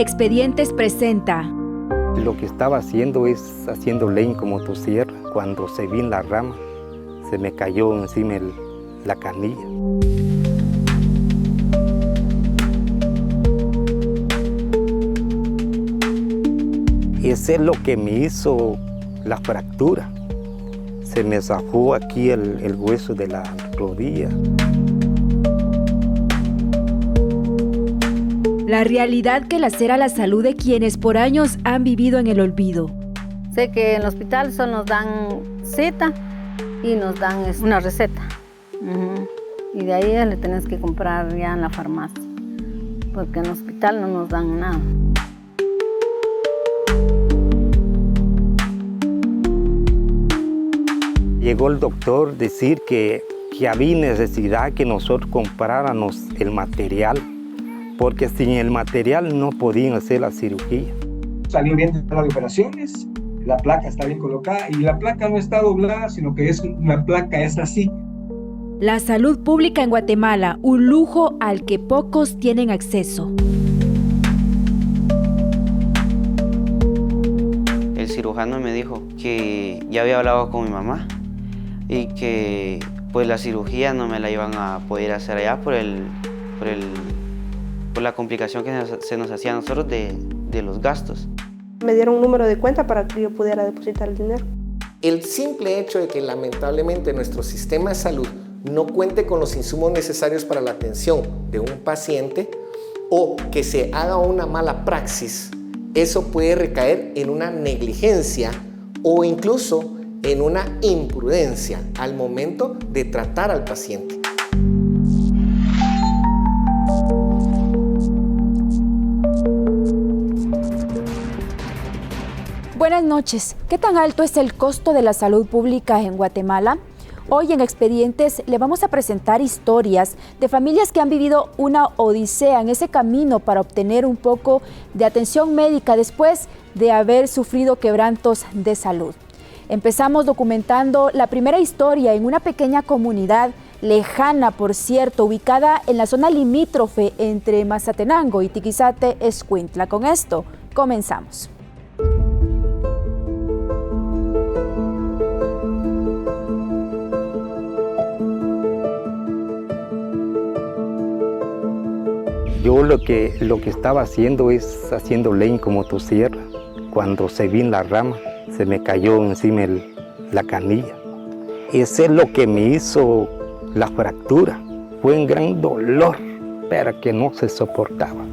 Expedientes presenta. Lo que estaba haciendo es haciendo leña con motosierra. Cuando se vi en la rama, se me cayó encima la canilla. Ese es lo que me hizo la fractura. Se me zafó aquí el hueso de la rodilla. La realidad que lacera la salud de quienes por años han vivido en el olvido. Sé que en el hospital solo nos dan cita y nos dan una receta. Y de ahí le tenés que comprar ya en la farmacia, porque en el hospital no nos dan nada. Llegó el doctor a decir que había necesidad que nosotros compráramos el material, porque sin el material no podían hacer la cirugía. Salió bien de las operaciones, la placa está bien colocada y la placa no está doblada, sino que la placa es así. La salud pública en Guatemala, un lujo al que pocos tienen acceso. El cirujano me dijo que ya había hablado con mi mamá y que pues la cirugía no me la iban a poder hacer allá por la complicación que se nos hacía a nosotros de los gastos. Me dieron un número de cuenta para que yo pudiera depositar el dinero. El simple hecho de que lamentablemente nuestro sistema de salud no cuente con los insumos necesarios para la atención de un paciente o que se haga una mala praxis, eso puede recaer en una negligencia o incluso en una imprudencia al momento de tratar al paciente. Buenas noches. ¿Qué tan alto es el costo de la salud pública en Guatemala? Hoy en Expedientes le vamos a presentar historias de familias que han vivido una odisea en ese camino para obtener un poco de atención médica después de haber sufrido quebrantos de salud. Empezamos documentando la primera historia en una pequeña comunidad lejana, por cierto, ubicada en la zona limítrofe entre Mazatenango y Tiquizate, Escuintla. Con esto, comenzamos. Yo lo que estaba haciendo es haciendo leña con motosierra. Cuando se vi en la rama, se me cayó encima la canilla. Ese es lo que me hizo la fractura. Fue un gran dolor, pero que no se soportaba.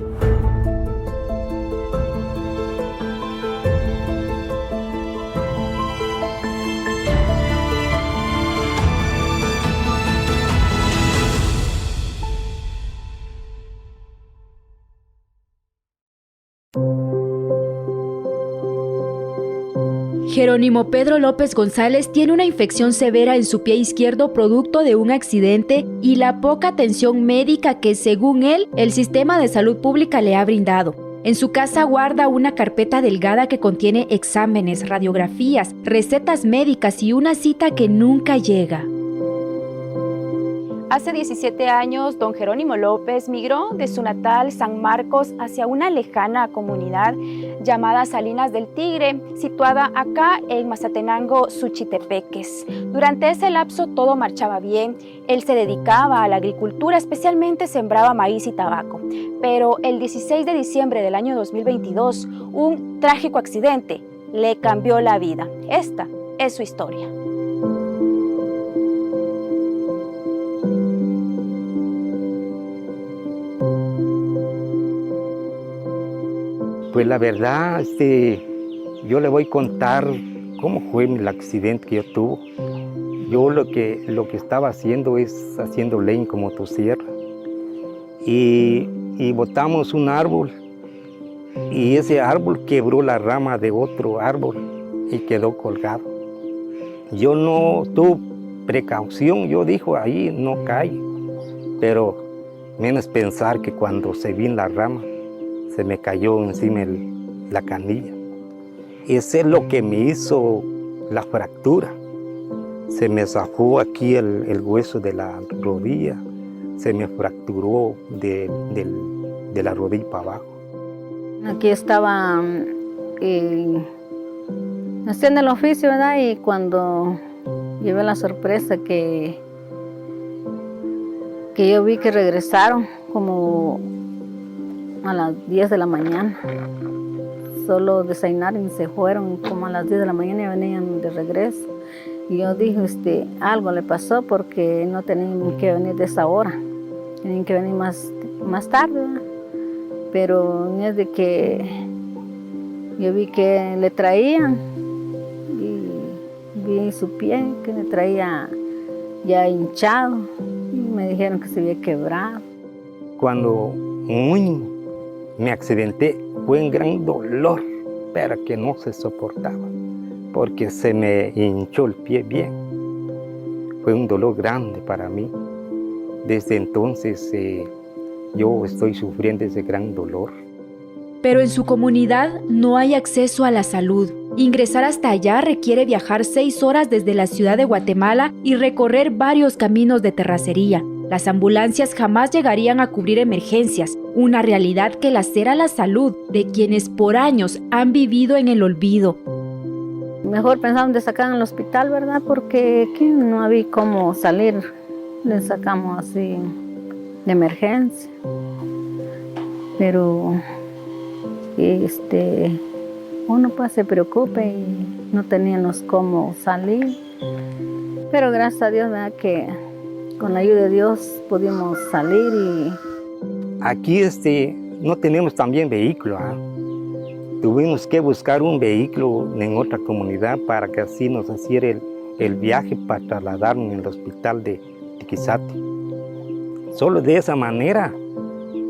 Jerónimo Pedro López González tiene una infección severa en su pie izquierdo producto de un accidente y la poca atención médica que, según él, el sistema de salud pública le ha brindado. En su casa guarda una carpeta delgada que contiene exámenes, radiografías, recetas médicas y una cita que nunca llega. Hace 17 años, don Jerónimo López migró de su natal San Marcos hacia una lejana comunidad llamada Salinas del Tigre, situada acá en Mazatenango, Suchitepeques. Durante ese lapso todo marchaba bien. Él se dedicaba a la agricultura, especialmente sembraba maíz y tabaco. Pero el 16 de diciembre del año 2022, un trágico accidente le cambió la vida. Esta es su historia. Pues la verdad, yo le voy a contar cómo fue el accidente que yo tuve. Yo lo que estaba haciendo es haciendo leña con motosierra. Y botamos un árbol y ese árbol quebró la rama de otro árbol y quedó colgado. Yo no tuve precaución, yo dije ahí no cae, pero menos pensar que cuando se vi en la rama, se me cayó encima la canilla. Ese es lo que me hizo la fractura. Se me zafó aquí el hueso de la rodilla, se me fracturó de la rodilla para abajo. Aquí estaba haciendo el oficio, ¿verdad? Y cuando llevé la sorpresa que yo vi que regresaron como a las 10 de la mañana. Solo desayunaron y se fueron como a las 10 de la mañana y venían de regreso. Y yo dije, algo le pasó porque no tenían que venir de esa hora. Tenían que venir más tarde, ¿verdad? Pero es de que yo vi que le traían y vi su pie que le traía ya hinchado y me dijeron que se había quebrado. Cuando me accidenté fue un gran dolor, pero que no se soportaba, porque se me hinchó el pie bien. Fue un dolor grande para mí. Desde entonces yo estoy sufriendo ese gran dolor. Pero en su comunidad no hay acceso a la salud. Ingresar hasta allá requiere viajar 6 horas desde la ciudad de Guatemala y recorrer varios caminos de terracería. Las ambulancias jamás llegarían a cubrir emergencias, una realidad que lacera la salud de quienes por años han vivido en el olvido. Mejor pensaron de sacar al hospital, ¿verdad? Porque aquí no había cómo salir. Le sacamos así de emergencia. Pero uno pues se preocupa y no teníamos cómo salir. Pero gracias a Dios, ¿verdad? Que con la ayuda de Dios pudimos salir y... Aquí no tenemos también vehículo. Tuvimos que buscar un vehículo en otra comunidad para que así nos hiciera el viaje para trasladarnos en el hospital de Tiquizate. Solo de esa manera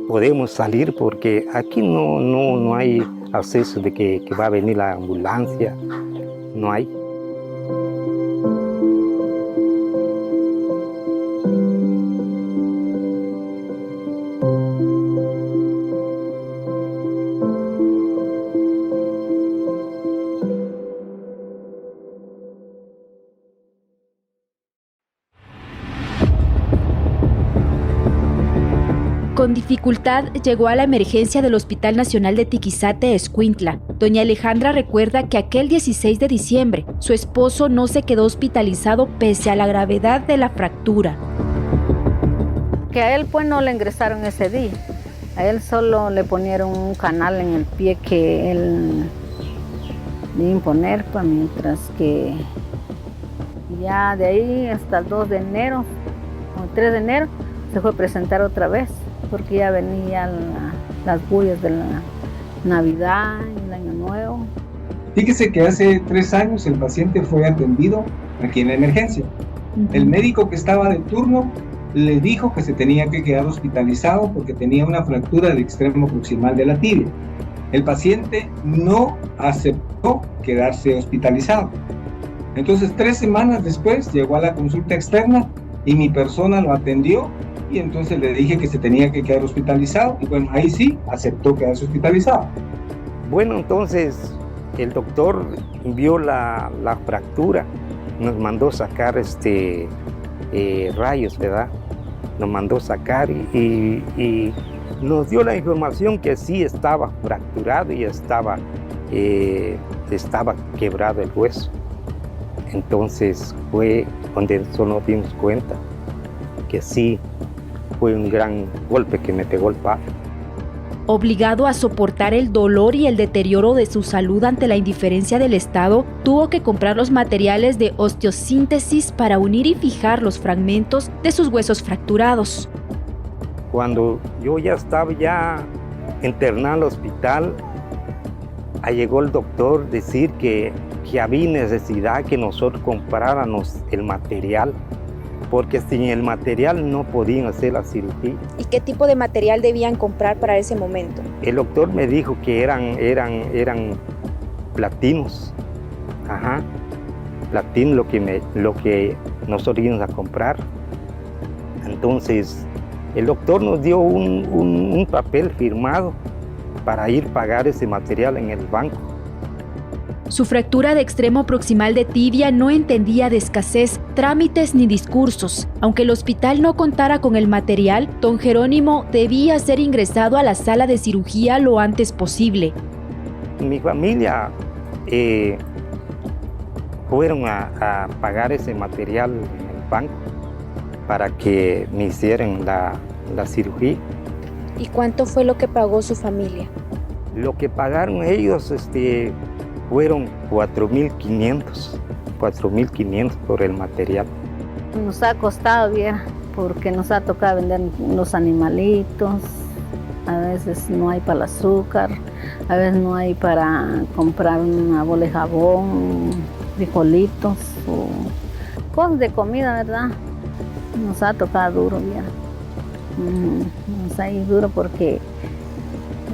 podemos salir porque aquí no hay acceso de que va a venir la ambulancia, no hay. Con dificultad llegó a la emergencia del Hospital Nacional de Tiquizate, Escuintla. Doña Alejandra recuerda que aquel 16 de diciembre su esposo no se quedó hospitalizado pese a la gravedad de la fractura. Que a él pues no le ingresaron ese día. A él solo le ponieron un canal en el pie que él le iba a imponer, pues, mientras que ya de ahí hasta el 2 de enero o el 3 de enero se fue a presentar otra vez, porque ya venían las bullas de la Navidad y el Año Nuevo. Fíjese que hace 3 años el paciente fue atendido aquí en la emergencia. El médico que estaba de turno le dijo que se tenía que quedar hospitalizado porque tenía una fractura del extremo proximal de la tibia. El paciente no aceptó quedarse hospitalizado. Entonces 3 semanas después llegó a la consulta externa y mi persona lo atendió y entonces le dije que se tenía que quedar hospitalizado y bueno, ahí sí aceptó quedarse hospitalizado. Bueno, entonces el doctor vio la fractura, nos mandó sacar rayos, ¿verdad? Nos mandó sacar y nos dio la información que sí estaba fracturado y estaba quebrado el hueso. Entonces fue donde solo nos dimos cuenta que sí fue un gran golpe que me pegó el padre. Obligado a soportar el dolor y el deterioro de su salud ante la indiferencia del Estado, tuvo que comprar los materiales de osteosíntesis para unir y fijar los fragmentos de sus huesos fracturados. Cuando yo ya estaba internado al hospital, llegó el doctor a decir que había necesidad que nosotros compráramos el material, porque sin el material no podían hacer la cirugía. ¿Y qué tipo de material debían comprar para ese momento? El doctor me dijo que eran platinos. Platino lo que nosotros íbamos a comprar. Entonces, el doctor nos dio un papel firmado para ir a pagar ese material en el banco. Su fractura de extremo proximal de tibia no entendía de escasez, trámites ni discursos. Aunque el hospital no contara con el material, don Jerónimo debía ser ingresado a la sala de cirugía lo antes posible. Mi familia fueron a pagar ese material en el banco para que me hicieran la cirugía. ¿Y cuánto fue lo que pagó su familia? Lo que pagaron ellos fueron 4.500 por el material. Nos ha costado bien porque nos ha tocado vender los animalitos, a veces no hay para el azúcar, a veces no hay para comprar una bola de jabón, frijolitos o cosas de comida, ¿verdad? Nos ha tocado duro bien. Nos ha ido duro porque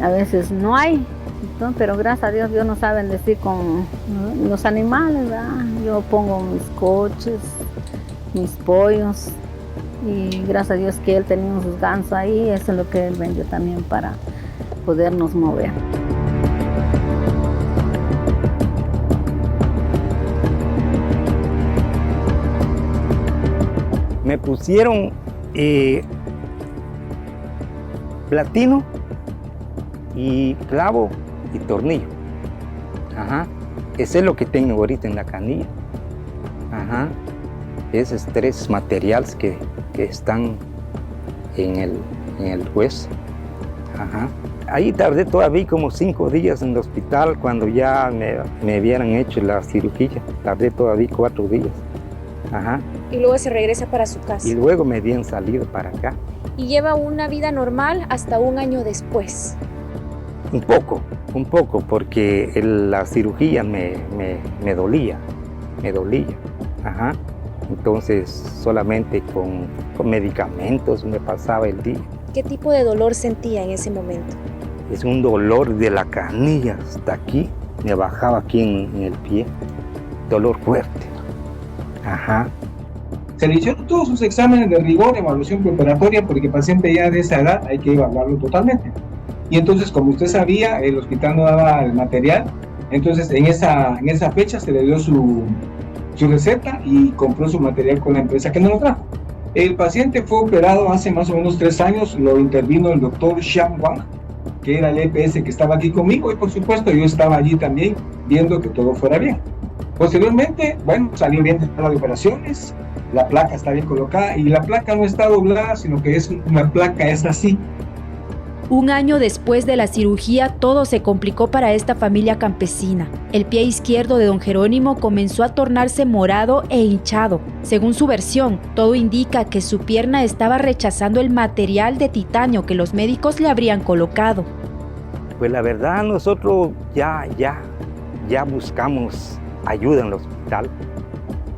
a veces no hay. Entonces, pero gracias a Dios nos sabe bendecir con los animales, ¿verdad? Yo pongo mis coches, mis pollos y gracias a Dios que él tenía sus gansos ahí, eso es lo que él vendió también para podernos mover. Me pusieron platino y clavo y tornillo. Ajá. Ese es lo que tengo ahorita en la canilla. Ajá. Esos 3 materiales que están en el hueso. Ajá. Ahí tardé todavía como 5 días en el hospital cuando ya me hubieran hecho la cirugía. Tardé todavía 4 días. Ajá. Y luego se regresa para su casa. Y luego me habían salido para acá. Y lleva una vida normal hasta un año después. Un poco, porque la cirugía me dolía. Ajá. Entonces solamente con medicamentos me pasaba el día. ¿Qué tipo de dolor sentía en ese momento? Es un dolor de la canilla hasta aquí, me bajaba aquí en el pie, dolor fuerte. Ajá. Se le hicieron todos sus exámenes de rigor, evaluación preparatoria, porque el paciente ya de esa edad hay que evaluarlo totalmente. Y entonces, como usted sabía, el hospital no daba el material, entonces en esa fecha se le dio su receta y compró su material con la empresa que nos lo trajo. El paciente fue operado hace más o menos 3 años, lo intervino el doctor Xiang Wang, que era el EPS que estaba aquí conmigo, y por supuesto yo estaba allí también viendo que todo fuera bien. Posteriormente, bueno, salió bien de la sala de operaciones, la placa está bien colocada y la placa no está doblada, sino que es una placa, es así. Un año después de la cirugía, todo se complicó para esta familia campesina. El pie izquierdo de don Jerónimo comenzó a tornarse morado e hinchado. Según su versión, todo indica que su pierna estaba rechazando el material de titanio que los médicos le habrían colocado. Pues la verdad, nosotros ya buscamos ayuda en el hospital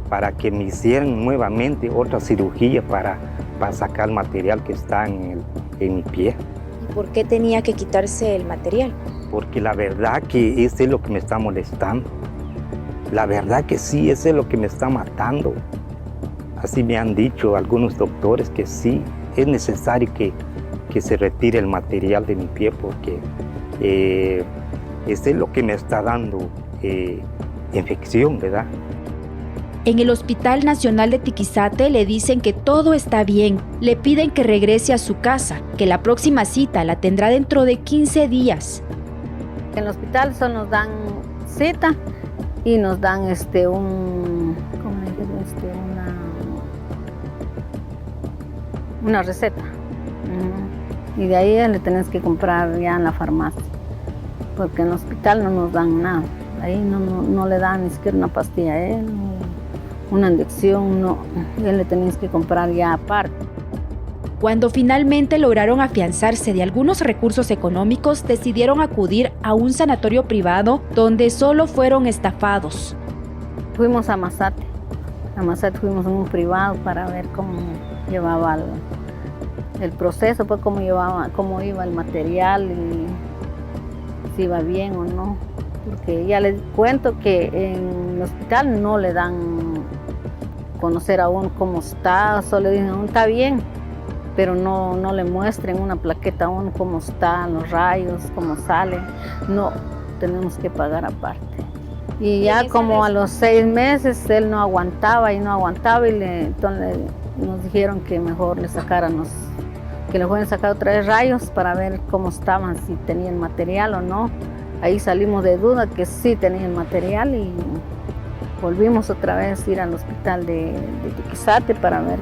para que me hicieran nuevamente otra cirugía para sacar el material que está en mi pie. ¿Por qué tenía que quitarse el material? Porque la verdad que ese es lo que me está molestando. La verdad que sí, ese es lo que me está matando. Así me han dicho algunos doctores que sí, es necesario que se retire el material de mi pie porque ese es lo que me está dando infección, ¿verdad? En el Hospital Nacional de Tiquizate le dicen que todo está bien, le piden que regrese a su casa, que la próxima cita la tendrá dentro de 15 días. En el hospital solo nos dan cita y nos dan una receta. Y de ahí le tenés que comprar ya en la farmacia, porque en el hospital no nos dan nada. Ahí no le dan ni siquiera una pastilla a él, una inyección, no. Él le tenías que comprar ya aparte. Cuando finalmente lograron afianzarse de algunos recursos económicos, decidieron acudir a un sanatorio privado donde solo fueron estafados. Fuimos a Masate. A Masate fuimos en un privado para ver cómo llevaba el proceso, pues cómo iba el material y si iba bien o no. Porque ya les cuento que en el hospital no le dan conocer aún cómo está, solo le dicen aún está bien, pero no le muestren una plaqueta aún cómo están los rayos, cómo salen. No, tenemos que pagar aparte. Y ya como a los 6 meses él no aguantaba y entonces nos dijeron que mejor le sacáramos, que le fueran a sacar otra vez rayos para ver cómo estaban, si tenían material o no. Ahí salimos de duda que sí tenían material y volvimos otra vez a ir al hospital de Tiquizate para ver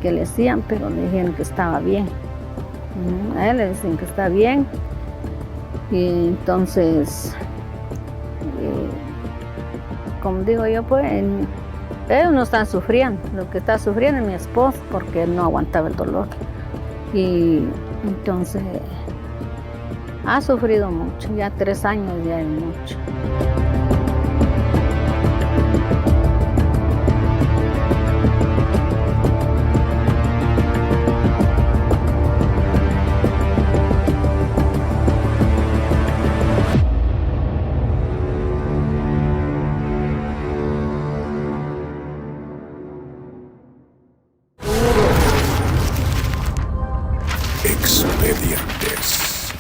qué le hacían, pero le dijeron que estaba bien. A él le dicen que está bien. Y entonces, como digo yo, pues ellos no están sufriendo. Lo que está sufriendo es mi esposo porque él no aguantaba el dolor. Y entonces ha sufrido mucho, ya 3 años ya es mucho. Expedientes.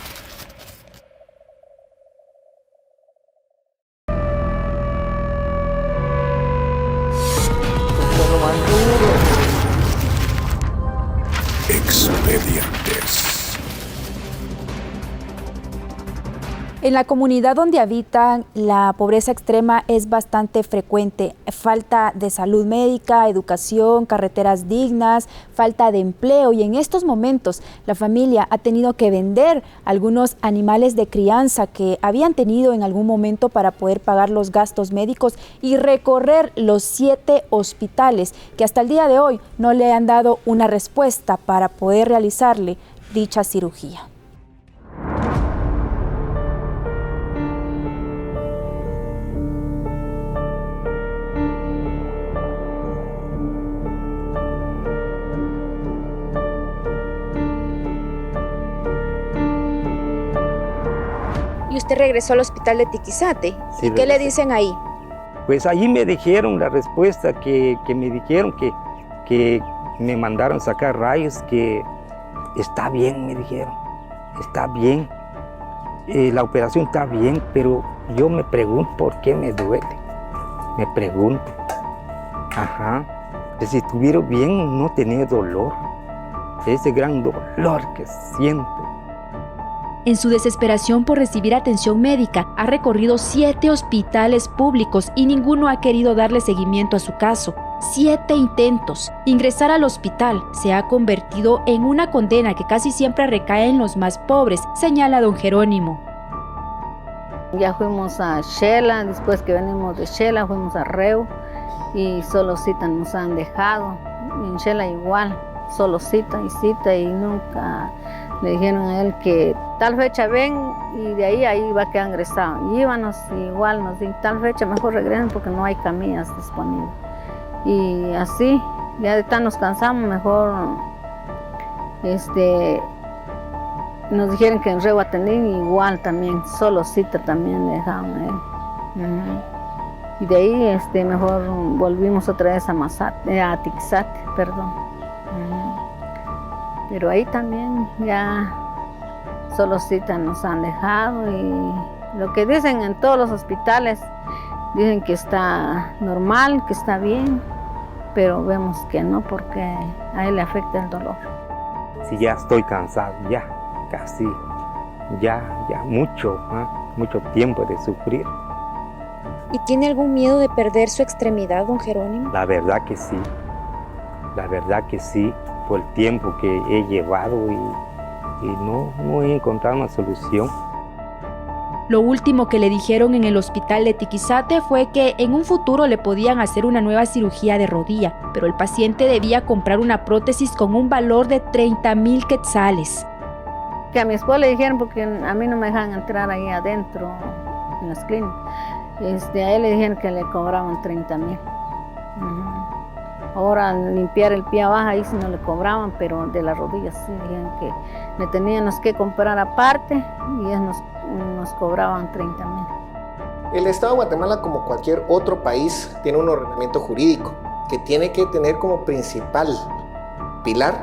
Expedientes. En la comunidad donde habitan, la pobreza extrema es bastante frecuente. Falta de salud médica, educación, carreteras dignas, falta de empleo, y en estos momentos la familia ha tenido que vender algunos animales de crianza que habían tenido en algún momento para poder pagar los gastos médicos y recorrer los 7 hospitales que hasta el día de hoy no le han dado una respuesta para poder realizarle dicha cirugía. Y usted regresó al hospital de Tiquizate. Sí, ¿Y qué le regresé. dicen ahí? Pues allí me dijeron la respuesta que me dijeron que me mandaron sacar rayos, que está bien, me dijeron, está bien, la operación está bien, pero yo me pregunto por qué me duele, me pregunto, que si estuviera bien no tenía dolor, ese gran dolor que siento. En su desesperación por recibir atención médica, ha recorrido 7 hospitales públicos y ninguno ha querido darle seguimiento a su caso. 7 intentos. Ingresar al hospital se ha convertido en una condena que casi siempre recae en los más pobres, señala don Jerónimo. Ya fuimos a Xela, después que venimos de Xela fuimos a Reu y solo cita nos han dejado. En Xela igual, solo cita y nunca le dijeron a él que tal fecha ven y de ahí va a quedar ingresado. Y íbamos igual, nos dijeron tal fecha mejor regresen porque no hay camillas disponibles. Y así, ya de tan nos cansamos, mejor nos dijeron que en Reu atendían igual también, solo cita también le dejaron a él. Y de ahí mejor volvimos otra vez a Tiquizate, perdón. Pero ahí también ya solo cita nos han dejado y lo que dicen en todos los hospitales, dicen que está normal, que está bien, pero vemos que no porque a él le afecta el dolor. Si ya estoy cansado, ya, casi, ya mucho tiempo de sufrir. ¿Y tiene algún miedo de perder su extremidad, don Jerónimo? La verdad que sí, por el tiempo que he llevado y no he encontrado una solución. Lo último que le dijeron en el hospital de Tiquizate fue que en un futuro le podían hacer una nueva cirugía de rodilla, pero el paciente debía comprar una prótesis con un valor de 30,000 quetzales. Que a mi esposa le dijeron, porque a mí no me dejan entrar ahí adentro en las clínicas, a él le dijeron que le cobraban 30,000. Ahora limpiar el pie abajo ahí sí no le cobraban, pero de las rodillas sí dijeron que le teníamos que comprar aparte y ellos nos cobraban 30,000. El Estado de Guatemala, como cualquier otro país, tiene un ordenamiento jurídico que tiene que tener como principal pilar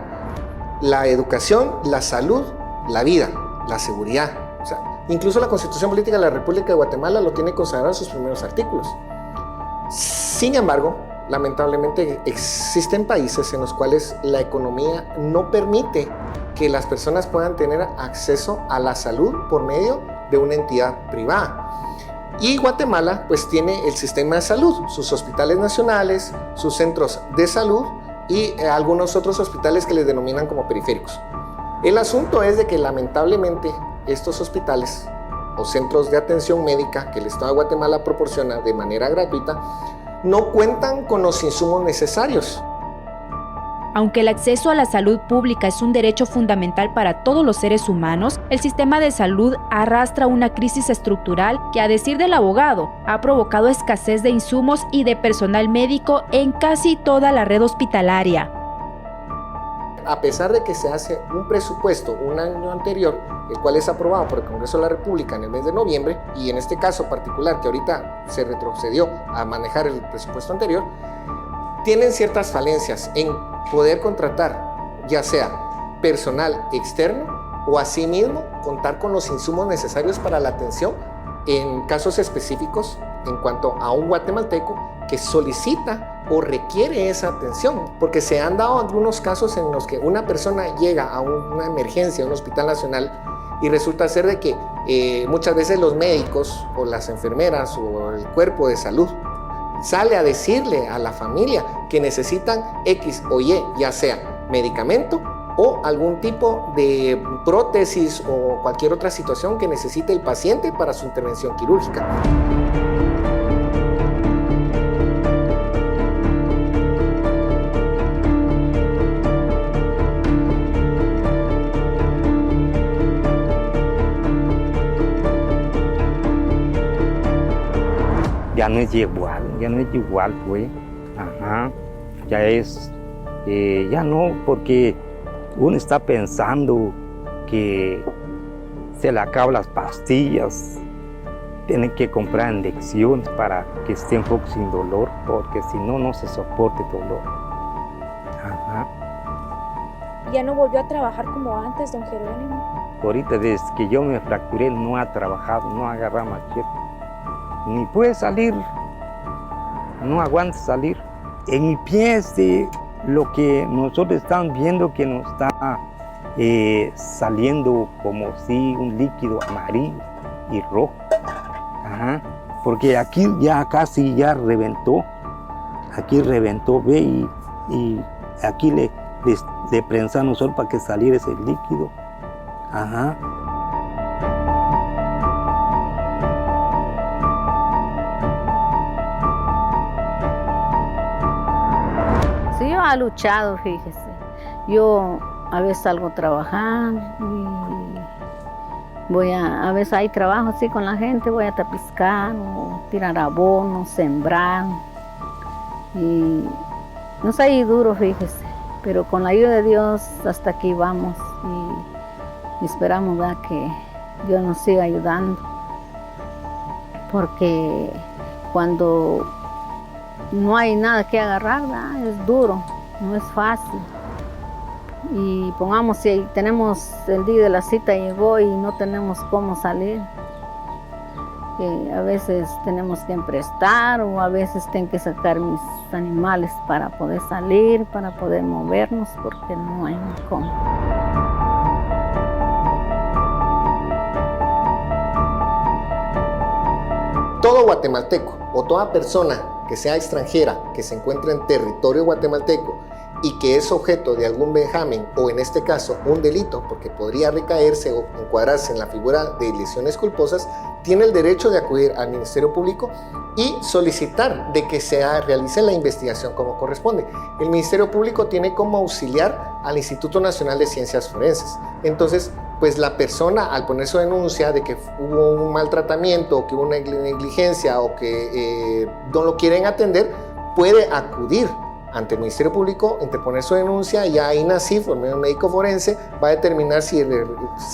la educación, la salud, la vida, la seguridad. O sea, Incluso la Constitución Política de la República de Guatemala lo tiene consagrado en sus primeros artículos. Sin embargo, lamentablemente existen países en los cuales la economía no permite que las personas puedan tener acceso a la salud por medio de una entidad privada. Y Guatemala pues tiene el sistema de salud, sus hospitales nacionales, sus centros de salud y algunos otros hospitales que les denominan como periféricos. El asunto es de que lamentablemente estos hospitales o centros de atención médica que el Estado de Guatemala proporciona de manera gratuita no cuentan con los insumos necesarios. Aunque el acceso a la salud pública es un derecho fundamental para todos los seres humanos, el sistema de salud arrastra una crisis estructural que, a decir del abogado, ha provocado escasez de insumos y de personal médico en casi toda la red hospitalaria. A pesar de que se hace un presupuesto un año anterior, el cual es aprobado por el Congreso de la República en el mes de noviembre, y en este caso particular que ahorita se retrocedió a manejar el presupuesto anterior, tienen ciertas falencias en poder contratar ya sea personal externo o asimismo contar con los insumos necesarios para la atención en casos específicos en cuanto a un guatemalteco que solicita o requiere esa atención, porque se han dado algunos casos en los que una persona llega a una emergencia, a un hospital nacional, y resulta ser de que muchas veces los médicos o las enfermeras o el cuerpo de salud sale a decirle a la familia que necesitan X o Y, ya sea medicamento o algún tipo de prótesis o cualquier otra situación que necesite el paciente para su intervención quirúrgica. Ya no es igual, pues. Ajá. Ya no, porque uno está pensando que se le acaban las pastillas, tienen que comprar inyecciones para que esté un poco sin dolor, porque si no, no se soporte dolor. Ajá. ¿Ya no volvió a trabajar como antes, don Jerónimo? Ahorita, desde que yo me fracturé, no ha trabajado, no ha agarrado machete. Ni puede salir, no aguanta salir. En mi pie, lo que nosotros estamos viendo que nos está saliendo como si un líquido amarillo y rojo. Ajá. Porque aquí ya casi ya reventó. Aquí reventó, ve, y aquí le prensamos solo para que saliera ese líquido. Ajá. Sí, yo he luchado, fíjese. Yo a veces salgo a trabajar y a veces hay trabajo así con la gente, voy a tapiscar o tirar abono, sembrar. Y no es ahí duro, fíjese, pero con la ayuda de Dios hasta aquí vamos y esperamos, ¿verdad?, que Dios nos siga ayudando. Porque cuando no hay nada que agarrar, ¿verdad?, es duro, no es fácil. Y pongamos, si tenemos el día de la cita llegó y no tenemos cómo salir, a veces tenemos que emprestar o a veces tengo que sacar mis animales para poder salir, para poder movernos, porque no hay cómo. Todo guatemalteco o toda persona que sea extranjera, que se encuentre en territorio guatemalteco y que es objeto de algún vejamen o en este caso un delito, porque podría recaerse o encuadrarse en la figura de lesiones culposas, tiene el derecho de acudir al Ministerio Público y solicitar de que se realice la investigación como corresponde. El Ministerio Público tiene como auxiliar al Instituto Nacional de Ciencias Forenses. Entonces, pues la persona al poner su denuncia de que hubo un maltratamiento o que hubo una negligencia o que no lo quieren atender, puede acudir ante el Ministerio Público, interponer su denuncia, y ahí INACIF, o el médico forense, va a determinar si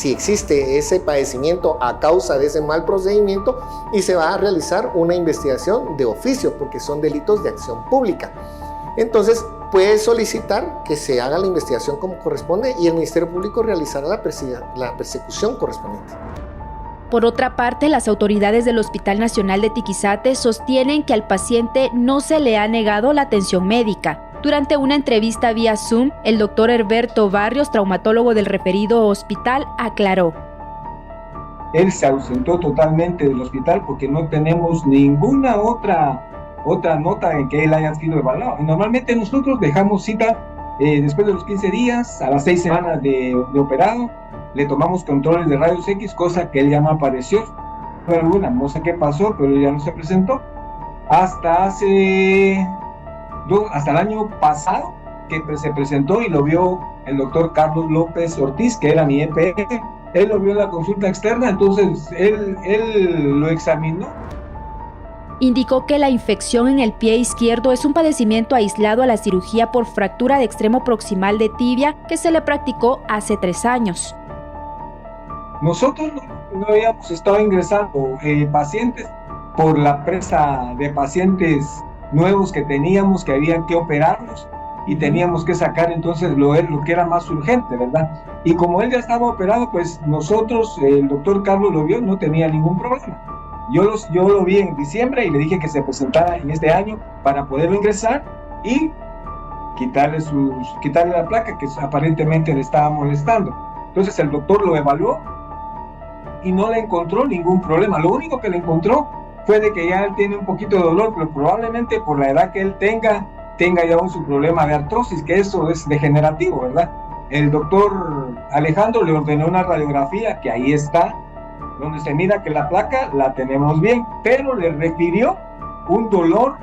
existe ese padecimiento a causa de ese mal procedimiento y se va a realizar una investigación de oficio, porque son delitos de acción pública. Entonces, puede solicitar que se haga la investigación como corresponde y el Ministerio Público realizará la persecución correspondiente. Por otra parte, las autoridades del Hospital Nacional de Tiquizate sostienen que al paciente no se le ha negado la atención médica. Durante una entrevista vía Zoom, el doctor Herberto Barrios, traumatólogo del referido hospital, aclaró: él se ausentó totalmente del hospital porque no tenemos ninguna otra nota en que él haya sido evaluado. Y normalmente nosotros dejamos cita después de los 15 días, a las 6 semanas de operado, le tomamos controles de rayos X, cosa que él ya no apareció. No sé qué pasó, pero ya no se presentó. Hasta el año pasado, que se presentó y lo vio el doctor Carlos López Ortiz, que era mi EPS. Él lo vio en la consulta externa, entonces él lo examinó. Indicó que la infección en el pie izquierdo es un padecimiento aislado a la cirugía por fractura de extremo proximal de tibia que se le practicó hace 3 años. Nosotros no habíamos estado ingresando pacientes por la presa de pacientes nuevos que teníamos, que habían que operarlos y teníamos que sacar entonces lo que era más urgente, ¿verdad? Y como él ya estaba operado, pues nosotros, el doctor Carlos lo vio, no tenía ningún problema. Yo lo vi en diciembre y le dije que se presentara en este año para poderlo ingresar y quitarle la placa que aparentemente le estaba molestando. Entonces el doctor lo evaluó y no le encontró ningún problema. Lo único que le encontró fue de que ya él tiene un poquito de dolor, pero probablemente por la edad que él tenga ya su problema de artrosis, que eso es degenerativo, ¿verdad? El doctor Alejandro le ordenó una radiografía, que ahí está, donde se mira que la placa la tenemos bien, pero le refirió un dolor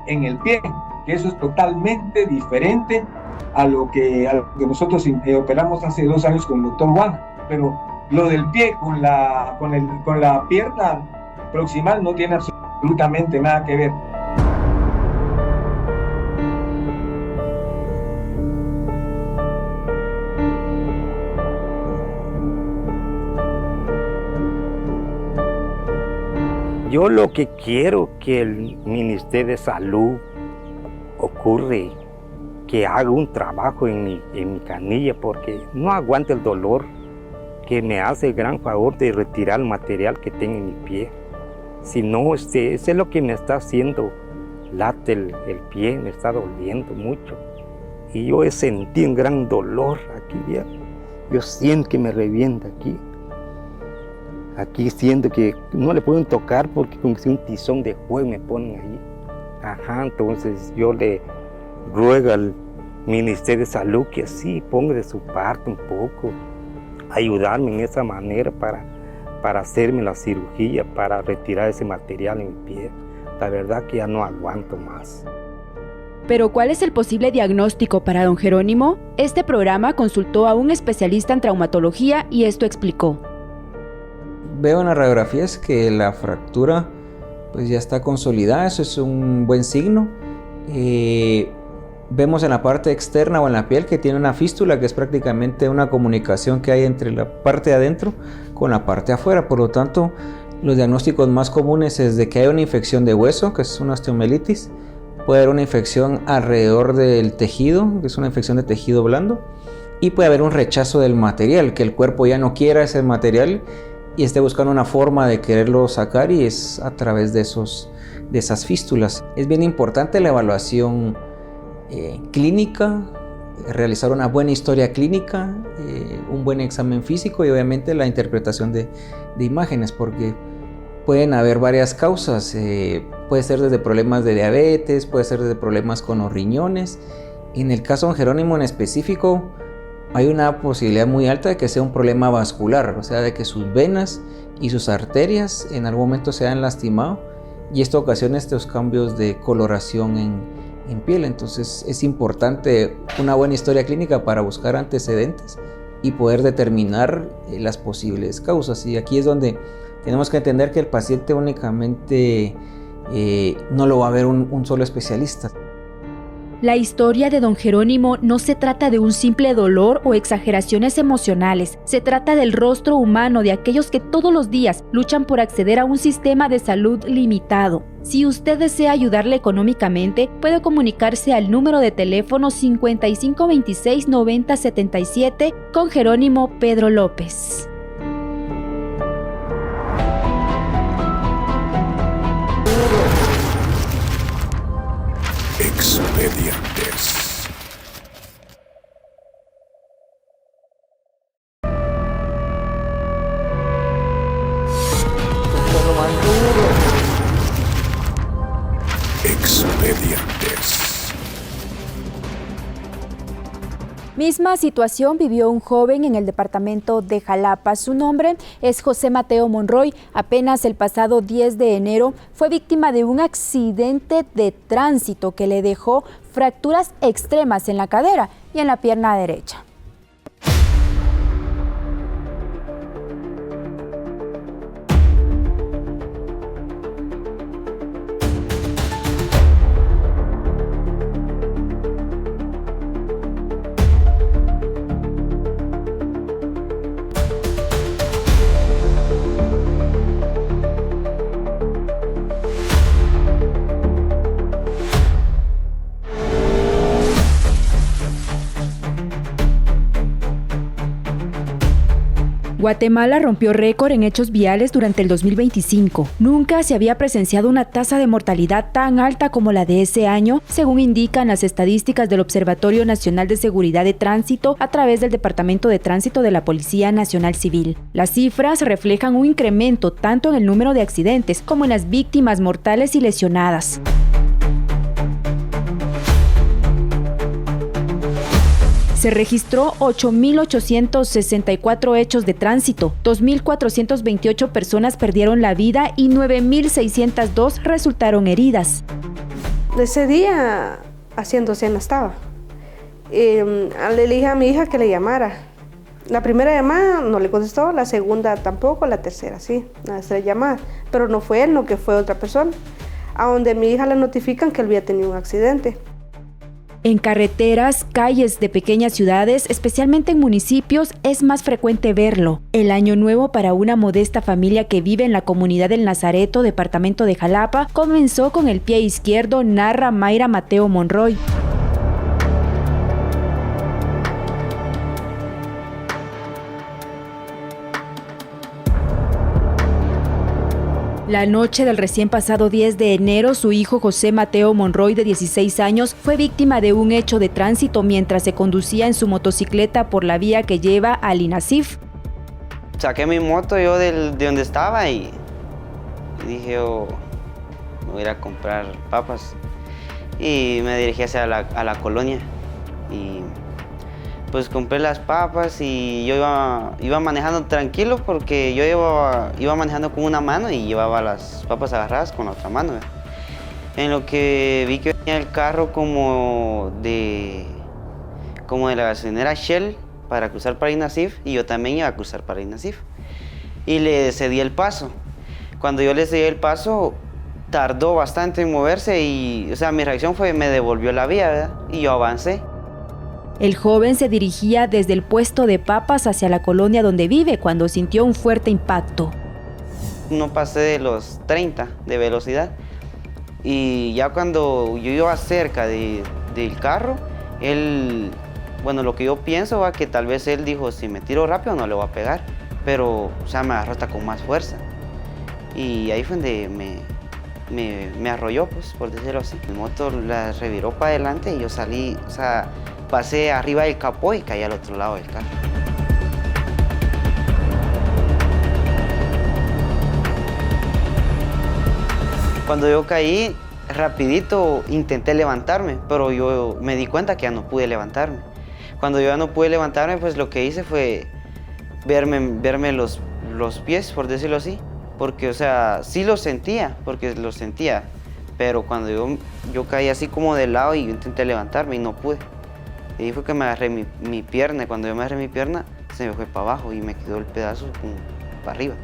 en el pie, que eso es totalmente diferente a lo que nosotros operamos hace 2 años con el doctor Juan. Pero lo del pie con la pierna proximal no tiene absolutamente nada que ver. Yo lo que quiero que el Ministerio de Salud ocurre, que haga un trabajo en mi canilla, porque no aguanto el dolor, que me hace el gran favor de retirar el material que tengo en mi pie. Si no, ese es lo que me está haciendo, late el pie, me está doliendo mucho. Y yo he sentido un gran dolor aquí, ya. Yo siento que me revienta aquí. Aquí siento que no le pueden tocar porque como si un tizón de fuego me ponen ahí. Entonces yo le ruego al Ministerio de Salud que sí ponga de su parte un poco, ayudarme en esa manera para hacerme la cirugía, para retirar ese material en mi pie. La verdad que ya no aguanto más. Pero ¿cuál es el posible diagnóstico para don Jerónimo? Este programa consultó a un especialista en traumatología y esto explicó. Veo en las radiografías que la fractura pues ya está consolidada, eso es un buen signo. Vemos en la parte externa o en la piel que tiene una fístula, que es prácticamente una comunicación que hay entre la parte de adentro con la parte de afuera. Por lo tanto, los diagnósticos más comunes es de que hay una infección de hueso, que es una osteomielitis. Puede haber una infección alrededor del tejido, que es una infección de tejido blando. Y puede haber un rechazo del material, que el cuerpo ya no quiera ese material y esté buscando una forma de quererlo sacar, y es a través de esas fístulas. Es bien importante la evaluación clínica, realizar una buena historia clínica, un buen examen físico y obviamente la interpretación de imágenes, porque pueden haber varias causas. Puede ser desde problemas de diabetes, puede ser desde problemas con los riñones. En el caso de Jerónimo en específico, hay una posibilidad muy alta de que sea un problema vascular, o sea, de que sus venas y sus arterias en algún momento se hayan lastimado, y esto ocasiona estos cambios de coloración en piel. Entonces es importante una buena historia clínica para buscar antecedentes y poder determinar las posibles causas. Y aquí es donde tenemos que entender que el paciente únicamente no lo va a ver un solo especialista. La historia de don Jerónimo no se trata de un simple dolor o exageraciones emocionales, se trata del rostro humano de aquellos que todos los días luchan por acceder a un sistema de salud limitado. Si usted desea ayudarle económicamente, puede comunicarse al número de teléfono 5526-9077 con Jerónimo Pedro López. Expedientes. Expedientes. Misma situación vivió un joven en el departamento de Jalapa. Su nombre es José Mateo Monroy. Apenas el pasado 10 de enero fue víctima de un accidente de tránsito que le dejó fracturas extremas en la cadera y en la pierna derecha. Guatemala rompió récord en hechos viales durante el 2025. Nunca se había presenciado una tasa de mortalidad tan alta como la de ese año, según indican las estadísticas del Observatorio Nacional de Seguridad de Tránsito a través del Departamento de Tránsito de la Policía Nacional Civil. Las cifras reflejan un incremento tanto en el número de accidentes como en las víctimas mortales y lesionadas. Se registró 8.864 hechos de tránsito, 2.428 personas perdieron la vida y 9.602 resultaron heridas. Ese día haciendo cena estaba. Le dije a mi hija que le llamara. La primera llamada no le contestó, la segunda tampoco, la tercera sí, las 3 llamadas. Pero no fue él, no que fue otra persona. A donde mi hija le notifican que él había tenido un accidente. En carreteras, calles de pequeñas ciudades, especialmente en municipios, es más frecuente verlo. El Año Nuevo para una modesta familia que vive en la comunidad del Nazareto, departamento de Jalapa, comenzó con el pie izquierdo, narra Mayra Mateo Monroy. La noche del recién pasado 10 de enero, su hijo José Mateo Monroy, de 16 años, fue víctima de un hecho de tránsito mientras se conducía en su motocicleta por la vía que lleva al INASIF. Saqué mi moto yo de donde estaba y dije, me voy a ir a comprar papas. Y me dirigí hacia la colonia. Y pues compré las papas y yo iba manejando tranquilo porque yo iba manejando con una mano y llevaba las papas agarradas con la otra mano. En lo que vi que venía el carro como de la gasolinera Shell para cruzar para INASIF y yo también iba a cruzar para INASIF. Y le cedí el paso. Cuando yo le cedí el paso, tardó bastante en moverse y, mi reacción fue, me devolvió la vía, ¿verdad? Y yo avancé. El joven se dirigía desde el puesto de papas hacia la colonia donde vive cuando sintió un fuerte impacto. No pasé de los 30 de velocidad y ya cuando yo iba cerca del carro, él, lo que yo pienso va que tal vez él dijo, si me tiro rápido no le voy a pegar, pero me agarró hasta con más fuerza. Y ahí fue donde me arrolló, pues, por decirlo así. El moto la reviró para adelante y yo salí, pasé arriba del capó y caí al otro lado del carro. Cuando yo caí, rapidito intenté levantarme, pero yo me di cuenta que ya no pude levantarme. Cuando yo ya no pude levantarme, pues lo que hice fue verme los pies, por decirlo así. Porque, sí lo sentía, pero cuando yo caí así como de lado y yo intenté levantarme y no pude. Y ahí fue que me agarré mi pierna, y cuando yo me agarré mi pierna, se me fue para abajo y me quedó el pedazo como para arriba.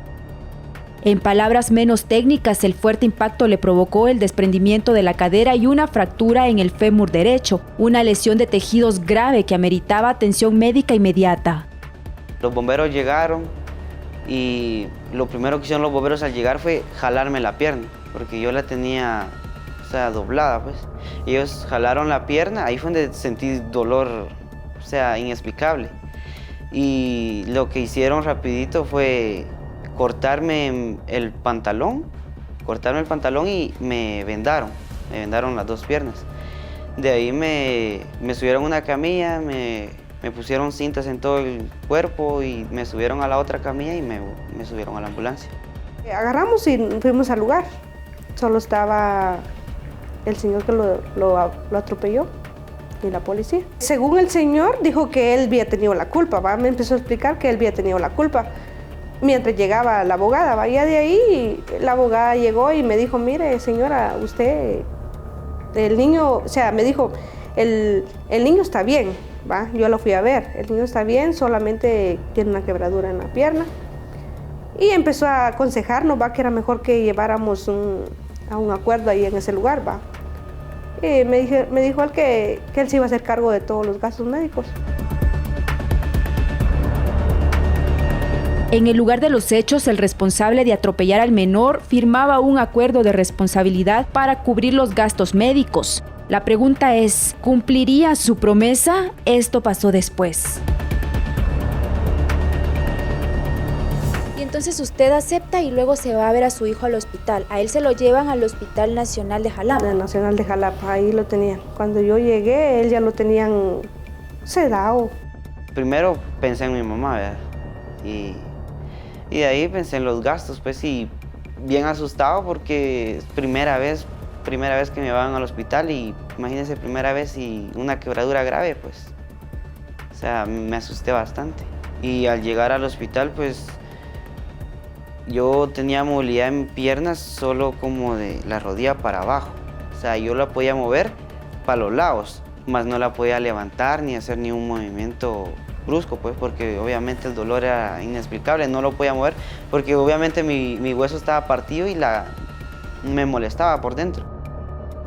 En palabras menos técnicas, el fuerte impacto le provocó el desprendimiento de la cadera y una fractura en el fémur derecho, una lesión de tejidos grave que ameritaba atención médica inmediata. Los bomberos llegaron y lo primero que hicieron los bomberos al llegar fue jalarme la pierna, porque yo la tenía doblada, pues. Ellos jalaron la pierna, ahí fue donde sentí dolor, inexplicable. Y lo que hicieron rapidito fue cortarme el pantalón y me vendaron las 2 piernas. De ahí me subieron a una camilla, me pusieron cintas en todo el cuerpo y me subieron a la otra camilla y me subieron a la ambulancia. Agarramos y fuimos al lugar. Solo estaba el señor que lo atropelló y la policía. Según el señor, dijo que él había tenido la culpa, ¿va? Me empezó a explicar que él había tenido la culpa. Mientras llegaba la abogada, ¿va? Ya de ahí la abogada llegó y me dijo, mire señora, usted, el niño, o sea, me dijo, el niño está bien, ¿va? Yo lo fui a ver, el niño está bien, solamente tiene una quebradura en la pierna. Y empezó a aconsejarnos, ¿va? Que era mejor que lleváramos a un acuerdo ahí en ese lugar, ¿va? Y me dijo él que él se iba a hacer cargo de todos los gastos médicos. En el lugar de los hechos, el responsable de atropellar al menor firmaba un acuerdo de responsabilidad para cubrir los gastos médicos. La pregunta es, ¿cumpliría su promesa? Esto pasó después. Y entonces usted acepta y luego se va a ver a su hijo al hospital. A él se lo llevan al Hospital Nacional de Jalapa. El Nacional de Jalapa, ahí lo tenían. Cuando yo llegué, él ya lo tenían sedado. Primero pensé en mi mamá, ¿verdad? Y de ahí pensé en los gastos, pues, y bien asustado porque es primera vez que me llevaban al hospital y imagínense, primera vez y una quebradura grave, pues. O sea, me asusté bastante. Y al llegar al hospital, pues, yo tenía movilidad en piernas solo como de la rodilla para abajo. O sea, yo la podía mover para los lados, mas no la podía levantar ni hacer ni un movimiento brusco, pues, porque obviamente el dolor era inexplicable, no lo podía mover, porque obviamente mi hueso estaba partido y me molestaba por dentro.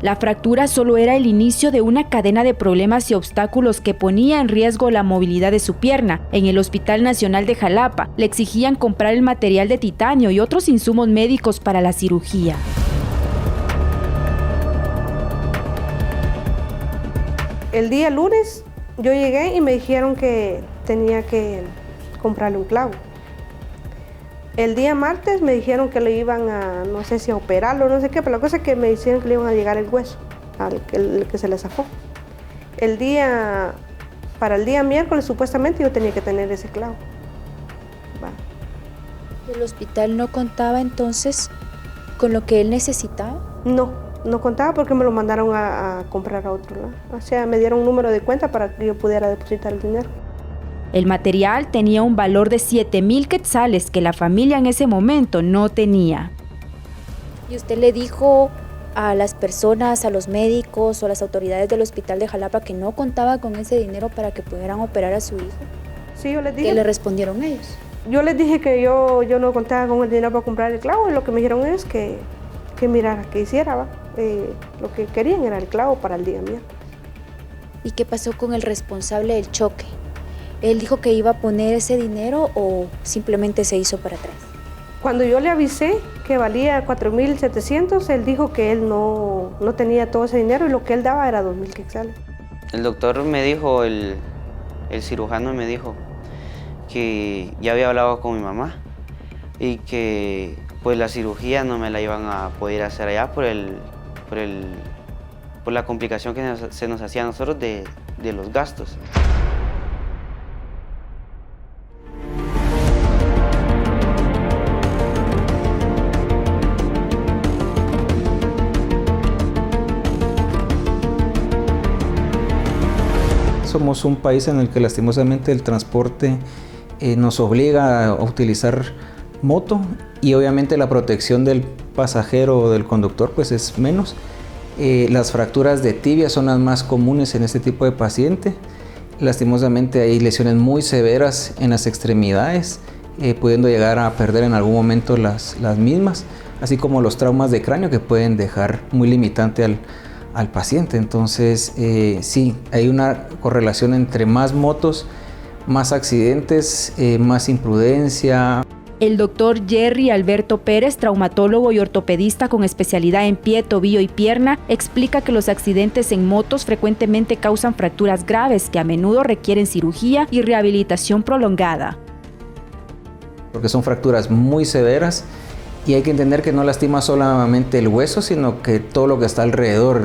La fractura solo era el inicio de una cadena de problemas y obstáculos que ponía en riesgo la movilidad de su pierna. En el Hospital Nacional de Jalapa le exigían comprar el material de titanio y otros insumos médicos para la cirugía. El día lunes yo llegué y me dijeron que tenía que comprarle un clavo. El día martes me dijeron que le iban a, no sé si a operarlo, no sé qué, pero la cosa es que me dijeron que le iban a llegar el hueso, el que se le zafó. Para el día miércoles supuestamente yo tenía que tener ese clavo. Va. ¿El hospital no contaba entonces con lo que él necesitaba? No contaba porque me lo mandaron a comprar a otro lado. O sea, me dieron un número de cuenta para que yo pudiera depositar el dinero. El material tenía un valor de 7,000 quetzales que la familia en ese momento no tenía. ¿Y usted le dijo a las personas, a los médicos o a las autoridades del hospital de Jalapa que no contaba con ese dinero para que pudieran operar a su hijo? Sí, yo les dije. ¿Qué le respondieron ellos? Yo les dije que yo no contaba con el dinero para comprar el clavo y lo que me dijeron es que mirara, que hiciera, ¿va? Lo que querían era el clavo para el día miércoles. ¿Y qué pasó con el responsable del choque? ¿Él dijo que iba a poner ese dinero o simplemente se hizo para atrás? Cuando yo le avisé que valía 4,700, él dijo que él no tenía todo ese dinero y lo que él daba era 2,000 quetzales. El doctor me dijo, el cirujano me dijo que ya había hablado con mi mamá y que pues la cirugía no me la iban a poder hacer allá por la complicación que se nos hacía a nosotros de los gastos. Somos un país en el que lastimosamente el transporte nos obliga a utilizar moto y obviamente la protección del pasajero o del conductor pues es menos. Las fracturas de tibia son las más comunes en este tipo de paciente. Lastimosamente hay lesiones muy severas en las extremidades, pudiendo llegar a perder en algún momento las mismas, así como los traumas de cráneo que pueden dejar muy limitante al paciente. Entonces sí, hay una correlación entre más motos, más accidentes, más imprudencia. El doctor Jerry Alberto Pérez, traumatólogo y ortopedista con especialidad en pie, tobillo y pierna, explica que los accidentes en motos frecuentemente causan fracturas graves que a menudo requieren cirugía y rehabilitación prolongada. Porque son fracturas muy severas Y hay que entender que no lastima solamente el hueso, sino que todo lo que está alrededor,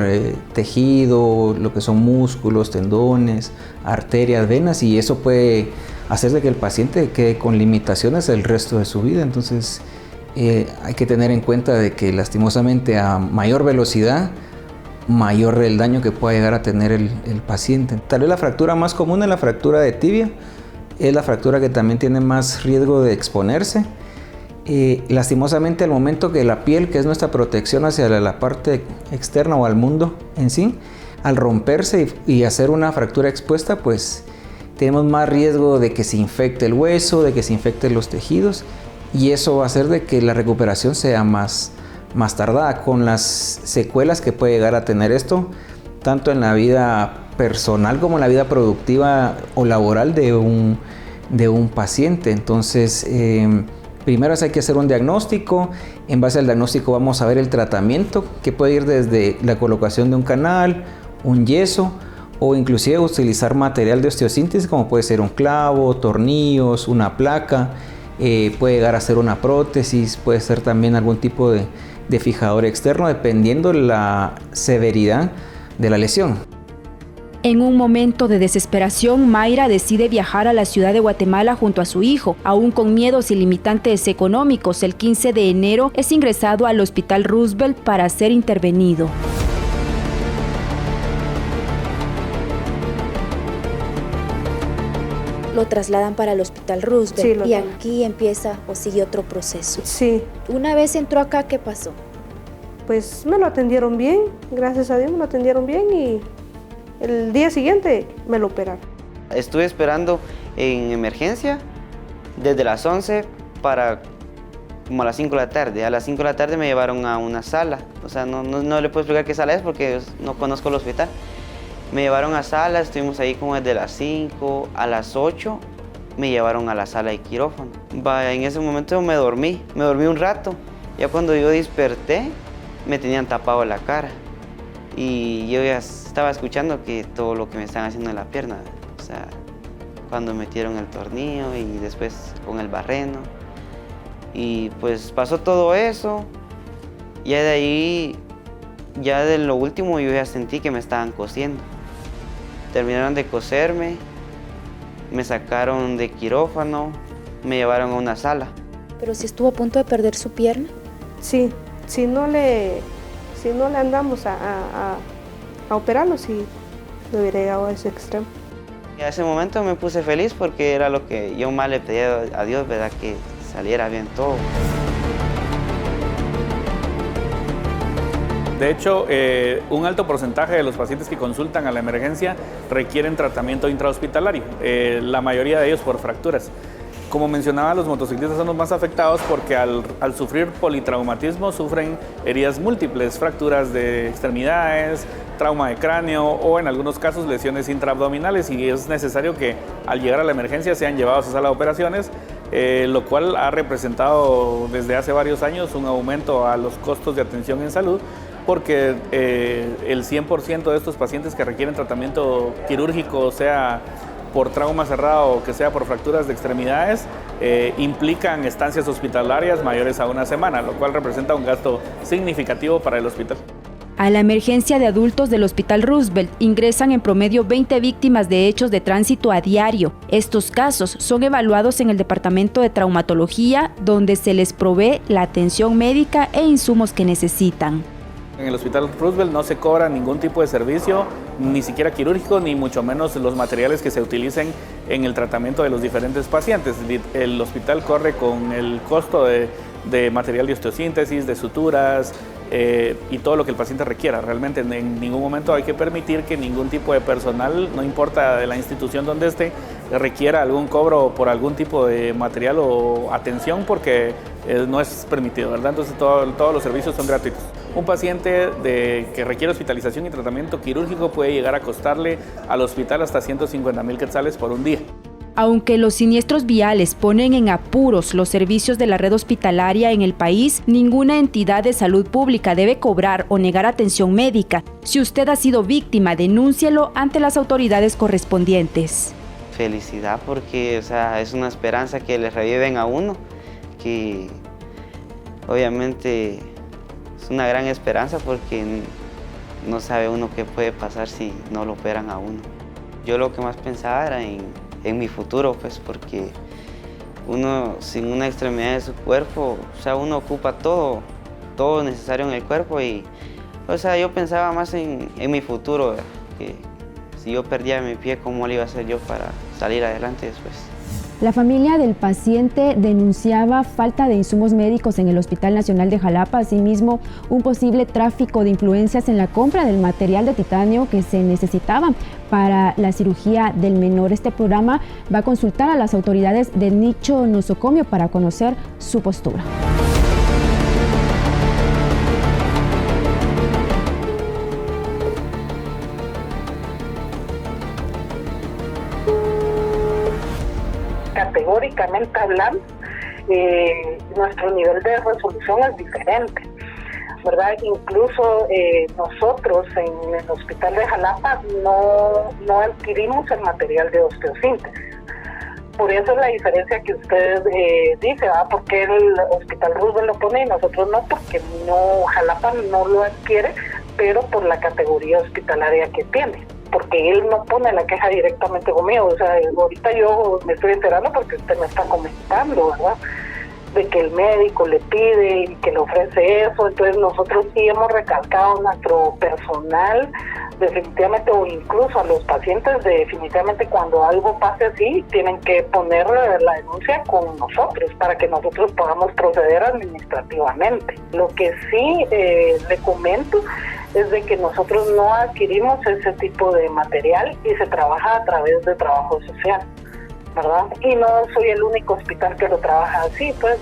tejido, lo que son músculos, tendones, arterias, venas, y eso puede hacer de que el paciente quede con limitaciones el resto de su vida. Entonces hay que tener en cuenta de que lastimosamente a mayor velocidad, mayor el daño que pueda llegar a tener el paciente. Tal vez la fractura más común es la fractura de tibia, es la fractura que también tiene más riesgo de exponerse. Lastimosamente al momento que la piel, que es nuestra protección hacia la parte externa o al mundo en sí, al romperse y hacer una fractura expuesta, pues tenemos más riesgo de que se infecte el hueso, de que se infecten los tejidos, y eso va a hacer de que la recuperación sea más tardada, con las secuelas que puede llegar a tener esto, tanto en la vida personal como en la vida productiva o laboral de un paciente. Entonces, primero hay que hacer un diagnóstico. En base al diagnóstico vamos a ver el tratamiento, que puede ir desde la colocación de un canal, un yeso, o inclusive utilizar material de osteosíntesis, como puede ser un clavo, tornillos, una placa, puede llegar a ser una prótesis, puede ser también algún tipo de fijador externo, dependiendo la severidad de la lesión. En un momento de desesperación, Mayra decide viajar a la ciudad de Guatemala junto a su hijo. Aún con miedos y limitantes económicos, el 15 de enero es ingresado al Hospital Roosevelt para ser intervenido. Lo trasladan para el Hospital Roosevelt, Sí, y aquí empieza o sigue otro proceso. Sí. Una vez entró acá, ¿qué pasó? Pues me lo atendieron bien, gracias a Dios me lo atendieron bien, y el día siguiente me lo operaron. Estuve esperando en emergencia desde las 11 para como a las 5 de la tarde. A las 5 de la tarde me llevaron a una sala. O sea, no le puedo explicar qué sala es porque no conozco el hospital. Me llevaron a sala, estuvimos ahí como desde las 5 a las 8. Me llevaron a la sala de quirófano. En ese momento me dormí un rato. Ya cuando yo desperté, me tenían tapado la cara. Y yo ya estaba escuchando que todo lo que me están haciendo en la pierna. O sea, cuando metieron el tornillo y después con el barreno. Y pues pasó todo eso. Ya de ahí, ya de lo último, yo ya sentí que me estaban cosiendo. Terminaron de coserme, me sacaron de quirófano, me llevaron a una sala. ¿Pero si estuvo a punto de perder su pierna? Sí, si no le andamos a operarlo, sí lo hubiera llegado a ese extremo. Y a ese momento me puse feliz porque era lo que yo más le pedía a Dios, ¿verdad? Que saliera bien todo. De hecho, un alto porcentaje de los pacientes que consultan a la emergencia requieren tratamiento intrahospitalario, la mayoría de ellos por fracturas. Como mencionaba, los motociclistas son los más afectados porque al sufrir politraumatismo sufren heridas múltiples, fracturas de extremidades, trauma de cráneo o en algunos casos lesiones intraabdominales, y es necesario que al llegar a la emergencia sean llevados a sala de operaciones, lo cual ha representado desde hace varios años un aumento a los costos de atención en salud, porque el 100% de estos pacientes que requieren tratamiento quirúrgico, sea por trauma cerrado o que sea por fracturas de extremidades, implican estancias hospitalarias mayores a una semana, lo cual representa un gasto significativo para el hospital. A la emergencia de adultos del Hospital Roosevelt ingresan en promedio 20 víctimas de hechos de tránsito a diario. Estos casos son evaluados en el Departamento de Traumatología, donde se les provee la atención médica e insumos que necesitan. En el Hospital Roosevelt no se cobra ningún tipo de servicio, ni siquiera quirúrgico, ni mucho menos los materiales que se utilicen en el tratamiento de los diferentes pacientes. El hospital corre con el costo de material de osteosíntesis, de suturas y todo lo que el paciente requiera. Realmente en ningún momento hay que permitir que ningún tipo de personal, no importa de la institución donde esté, requiera algún cobro por algún tipo de material o atención, porque no es permitido, ¿verdad? Entonces todos los servicios son gratuitos. Un paciente que requiere hospitalización y tratamiento quirúrgico puede llegar a costarle al hospital hasta 150,000 quetzales por un día. Aunque los siniestros viales ponen en apuros los servicios de la red hospitalaria en el país, ninguna entidad de salud pública debe cobrar o negar atención médica. Si usted ha sido víctima, denúncielo ante las autoridades correspondientes. Felicidad, porque o sea, es una esperanza que le reviven a uno, que obviamente es una gran esperanza porque no sabe uno qué puede pasar si no lo operan a uno. Yo lo que más pensaba era en mi futuro, pues, porque uno sin una extremidad de su cuerpo, o sea, uno ocupa todo necesario en el cuerpo y, o sea, yo pensaba más en mi futuro, ¿verdad? Que si yo perdía mi pie, ¿cómo le iba a hacer yo para salir adelante después? La familia del paciente denunciaba falta de insumos médicos en el Hospital Nacional de Jalapa, asimismo un posible tráfico de influencias en la compra del material de titanio que se necesitaba para la cirugía del menor. Este programa va a consultar a las autoridades del nicho nosocomio para conocer su postura. Categóricamente hablando, nuestro nivel de resolución es diferente, ¿verdad? Incluso nosotros en el Hospital de Jalapa no adquirimos el material de osteosíntesis. Por eso es la diferencia que usted dice, ¿verdad? Porque el Hospital Roosevelt lo pone y nosotros no, porque Jalapa no lo adquiere, pero por la categoría hospitalaria que tiene. Porque él no pone la queja directamente conmigo, o sea, ahorita yo me estoy enterando porque usted me está comentando, ¿verdad? De que el médico le pide y que le ofrece eso, entonces nosotros sí hemos recalcado a nuestro personal, definitivamente, o incluso a los pacientes, definitivamente cuando algo pase así, tienen que poner la denuncia con nosotros para que nosotros podamos proceder administrativamente. Lo que sí le comento es de que nosotros no adquirimos ese tipo de material y se trabaja a través de trabajo social, ¿verdad? Y no soy el único hospital que lo trabaja así, pues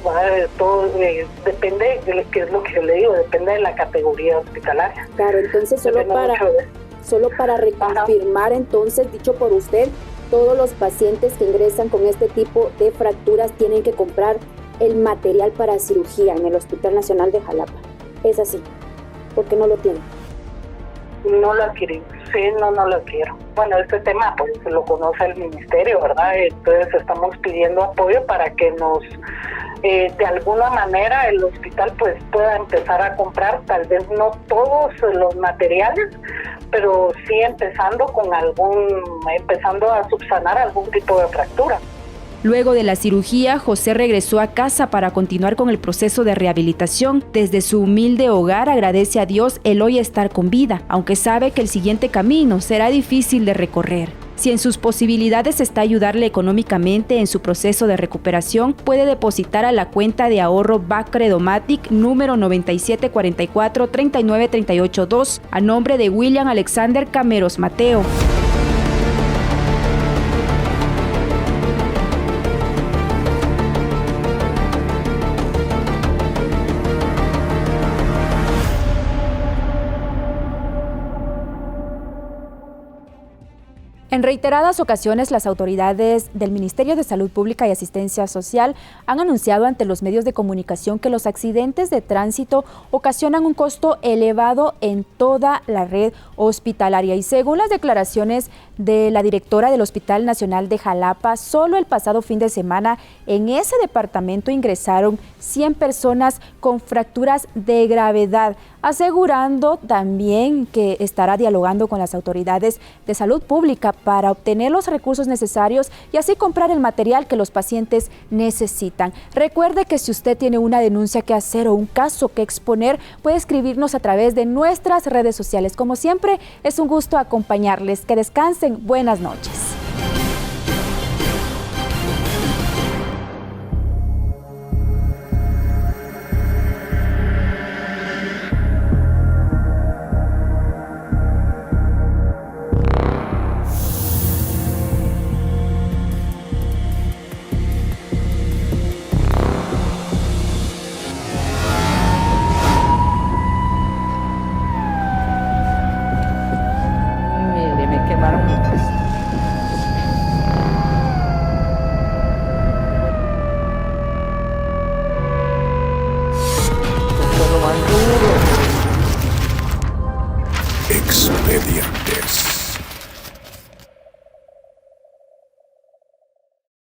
todo depende, que es lo que yo le digo, depende de la categoría hospitalaria. Claro, entonces solo para reconfirmar, entonces, dicho por usted, todos los pacientes que ingresan con este tipo de fracturas tienen que comprar el material para cirugía en el Hospital Nacional de Jalapa. Es así, porque no lo tienen. No lo adquirimos, sí, no lo adquiero. Bueno, este tema pues lo conoce el ministerio, ¿verdad? Entonces estamos pidiendo apoyo para que nos, de alguna manera el hospital pues pueda empezar a comprar, tal vez no todos los materiales, pero sí empezando a subsanar algún tipo de fractura. Luego de la cirugía, José regresó a casa para continuar con el proceso de rehabilitación. Desde su humilde hogar agradece a Dios el hoy estar con vida, aunque sabe que el siguiente camino será difícil de recorrer. Si en sus posibilidades está ayudarle económicamente en su proceso de recuperación, puede depositar a la cuenta de ahorro Bacredomatic número 9744-39382 a nombre de William Alexander Cameros Mateo. En reiteradas ocasiones, las autoridades del Ministerio de Salud Pública y Asistencia Social han anunciado ante los medios de comunicación que los accidentes de tránsito ocasionan un costo elevado en toda la red hospitalaria. Y según las declaraciones de la directora del Hospital Nacional de Jalapa, solo el pasado fin de semana en ese departamento ingresaron 100 personas con fracturas de gravedad, asegurando también que estará dialogando con las autoridades de salud pública para obtener los recursos necesarios y así comprar el material que los pacientes necesitan. Recuerde que si usted tiene una denuncia que hacer o un caso que exponer, puede escribirnos a través de nuestras redes sociales. Como siempre, es un gusto acompañarles. Que descansen. Buenas noches. Expedientes.